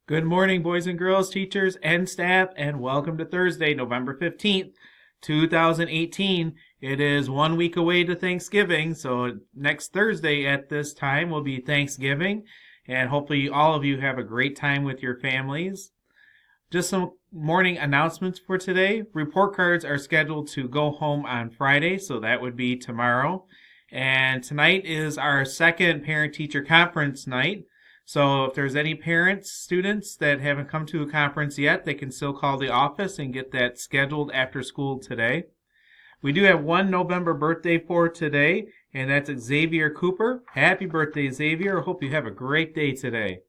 Good morning, boys and girls, teachers, and staff, and welcome to Thursday, November 15th, 2018. It is 1 week away to Thanksgiving, so next Thursday at this time will be Thanksgiving, and hopefully all of you have a great time with your families. Just some morning announcements for today. Report cards are scheduled to go home on Friday, so that would be tomorrow. And tonight is our second parent-teacher conference night. So if there's any parents, students that haven't come to a conference yet, they can still call the office and get that scheduled after school today. We do have one November birthday for today, and that's Xavier Cooper. Happy birthday, Xavier. Hope you have a great day today.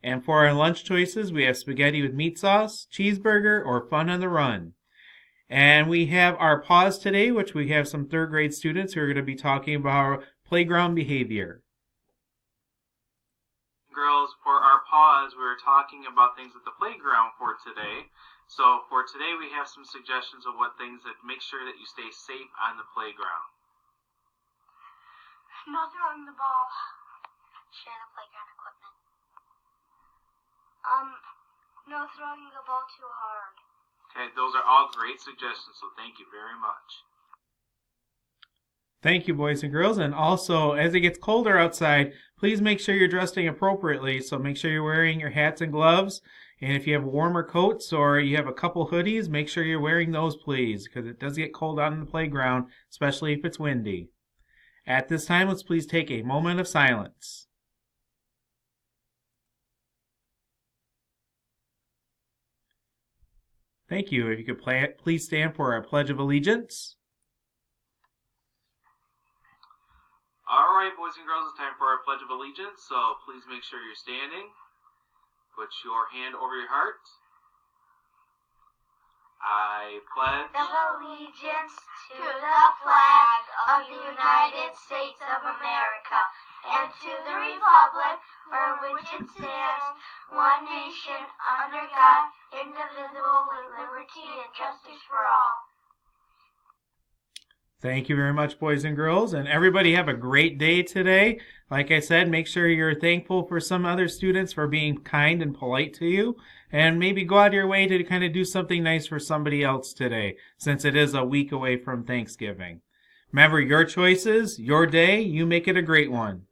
And for our lunch choices, we have spaghetti with meat sauce, cheeseburger, or fun on the run. And we have our pause today, which we have some third grade students who are going to be talking about playground behavior. Girls, for our pause, we were talking about things at the playground for today. So for today, we have some suggestions of what things that make sure that you stay safe on the playground. No throwing the ball. Share the playground equipment. No throwing the ball too hard. Okay, those are all great suggestions, so thank you very much. Thank you, boys and girls. And also, as it gets colder outside, please make sure you're dressing appropriately. So make sure you're wearing your hats and gloves. And if you have warmer coats or you have a couple hoodies, make sure you're wearing those, please, because it does get cold out on the playground, especially if it's windy. At this time, let's please take a moment of silence. Thank you. If you could please stand for our Pledge of Allegiance. All right, boys and girls, it's time for our Pledge of Allegiance, so please make sure you're standing. Put your hand over your heart. I pledge allegiance to the flag of the United States of America and to the republic for which it stands, one nation, under God, indivisible, with liberty and justice for all. Thank you very much, boys and girls, and everybody have a great day today. Like I said, make sure you're thankful for some other students for being kind and polite to you, and maybe go out of your way to kind of do something nice for somebody else today, since it is a week away from Thanksgiving. Remember, your choices, your day, you make it a great one.